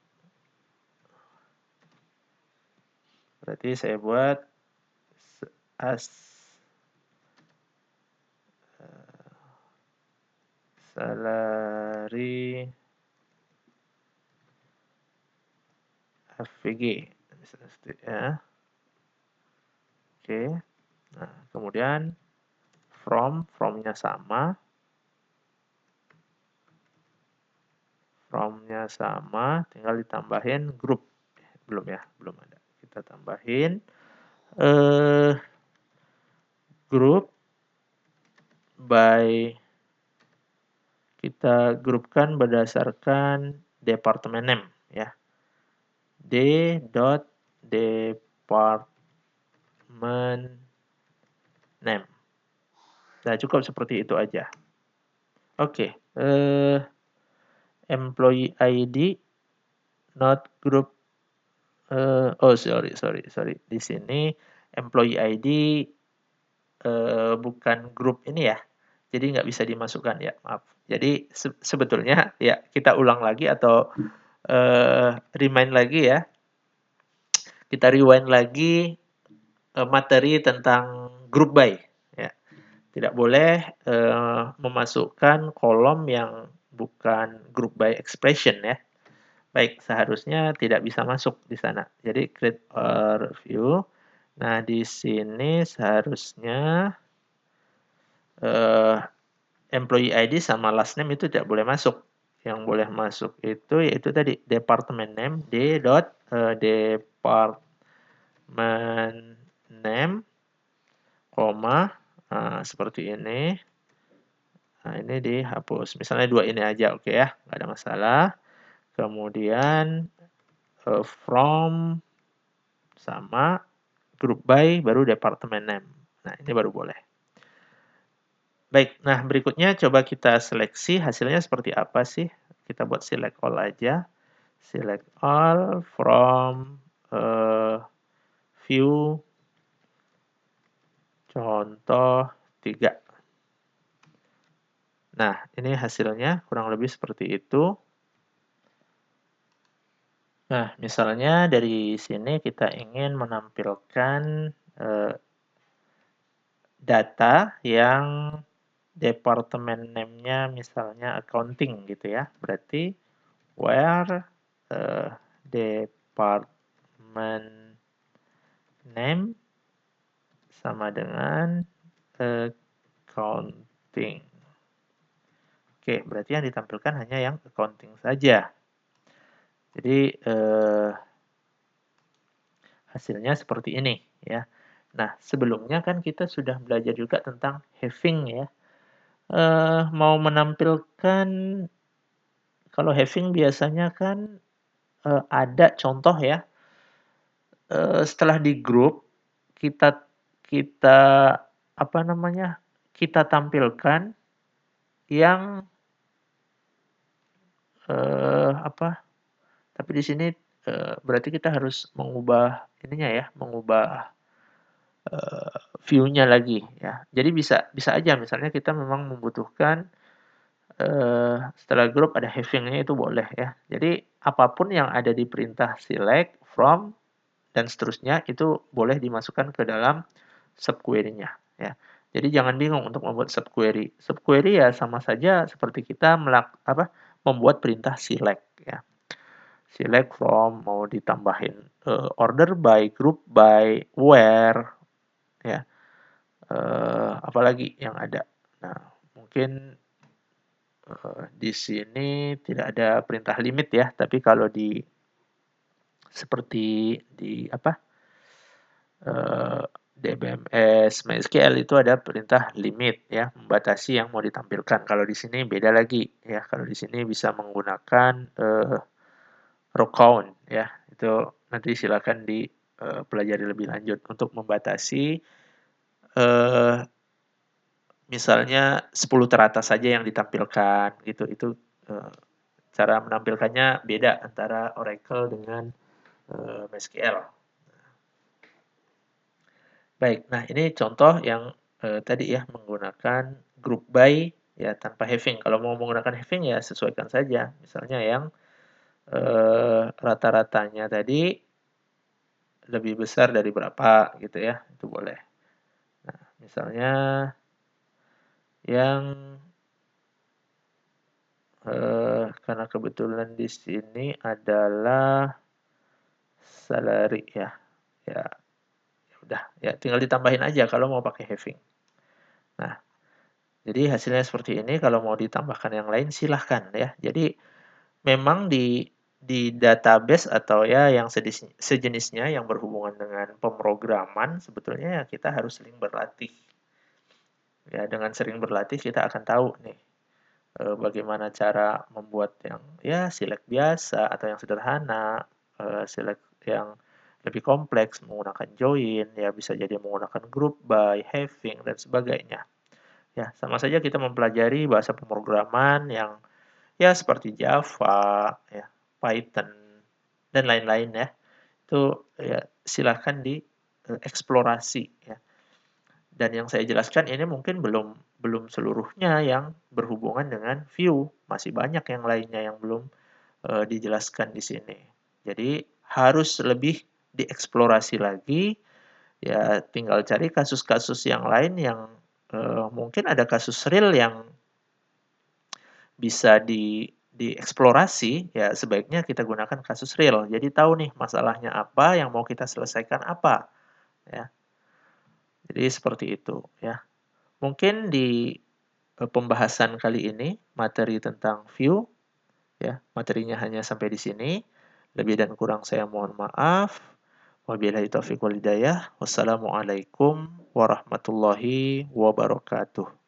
Berarti saya buat salary AVG ya. Oke. Nah, kemudian from-nya sama. From-nya sama, tinggal ditambahin grup. Belum ya, belum ada. Kita tambahin grup by, kita grupkan berdasarkan department name ya. d.department name. Nah, cukup seperti itu aja. Oke, employee ID not group. Oh, sorry. Di sini employee ID bukan grup ini ya. Jadi nggak bisa dimasukkan ya, maaf. Jadi sebetulnya ya kita ulang lagi atau remind lagi ya. Kita rewind lagi materi tentang group by ya. Tidak boleh memasukkan kolom yang bukan group by expression ya. Baik, seharusnya tidak bisa masuk di sana. Jadi create review. Nah, di sini seharusnya employee ID sama last name itu tidak boleh masuk. Yang boleh masuk itu yaitu tadi department name, department name, koma, seperti ini. Nah, ini dihapus. Misalnya dua ini aja, oke ya, nggak ada masalah. Kemudian from sama group by baru department name. Nah, ini baru boleh. Baik, nah berikutnya coba kita seleksi hasilnya seperti apa sih. Kita buat select all aja. Select all from view contoh 3. Nah, ini hasilnya kurang lebih seperti itu. Nah, misalnya dari sini kita ingin menampilkan data yang departemen name-nya misalnya accounting gitu ya. Berarti where department name sama dengan accounting. Oke, berarti yang ditampilkan hanya yang accounting saja. Jadi hasilnya seperti ini ya. Nah, sebelumnya kan kita sudah belajar juga tentang having ya. Mau menampilkan, kalau having biasanya kan ada contoh ya. Setelah di grup kita apa namanya? Kita tampilkan yang apa? Tapi di sini berarti kita harus mengubah ininya ya, mengubah view-nya lagi ya. Jadi bisa aja misalnya kita memang membutuhkan setelah grup ada having-nya itu boleh ya. Jadi apapun yang ada di perintah select, from, dan seterusnya itu boleh dimasukkan ke dalam subquery-nya ya. Jadi jangan bingung untuk membuat subquery. Subquery ya sama saja seperti kita membuat perintah select ya. Select from, mau ditambahin order by, group by, where ya. Apalagi yang ada. Nah, mungkin di sini tidak ada perintah limit ya, tapi kalau seperti di DBMS MySQL itu ada perintah limit ya, membatasi yang mau ditampilkan. Kalau di sini beda lagi ya. Kalau di sini bisa menggunakan row count ya. Itu nanti silakan di pelajari lebih lanjut untuk membatasi eh, misalnya 10 teratas saja yang ditampilkan gitu. Itu eh, cara menampilkannya beda antara Oracle dengan MySQL. Baik, nah ini contoh yang tadi ya menggunakan group by ya tanpa having. Kalau mau menggunakan having ya sesuaikan saja. Misalnya yang rata-ratanya tadi lebih besar dari berapa gitu ya, itu boleh. Nah, misalnya yang karena kebetulan di sini adalah salary ya, ya, ya udah, ya tinggal ditambahin aja kalau mau pakai having. Nah, jadi hasilnya seperti ini. Kalau mau ditambahkan yang lain silahkan ya. Jadi memang di database atau ya yang sejenisnya yang berhubungan dengan pemrograman sebetulnya ya kita harus sering berlatih. Ya, dengan sering berlatih kita akan tahu nih bagaimana cara membuat yang ya select biasa atau yang sederhana, select yang lebih kompleks menggunakan join, ya bisa jadi menggunakan group by, having dan sebagainya. Ya, sama saja kita mempelajari bahasa pemrograman yang ya seperti Java, ya, Python dan lain-lain ya. Itu ya silahkan dieksplorasi ya. Dan yang saya jelaskan ini mungkin belum seluruhnya yang berhubungan dengan view, masih banyak yang lainnya yang belum dijelaskan di sini. Jadi harus lebih dieksplorasi lagi, ya tinggal cari kasus-kasus yang lain yang mungkin ada kasus real yang bisa dieksplorasi, ya sebaiknya kita gunakan kasus real. Jadi tahu nih masalahnya apa, yang mau kita selesaikan apa, ya. Jadi seperti itu, ya. Mungkin di pembahasan kali ini materi tentang view, ya materinya hanya sampai di sini. Lebih dan kurang saya mohon maaf. Wabillahi taufiq wal hidayah. Wassalamualaikum warahmatullahi wabarakatuh.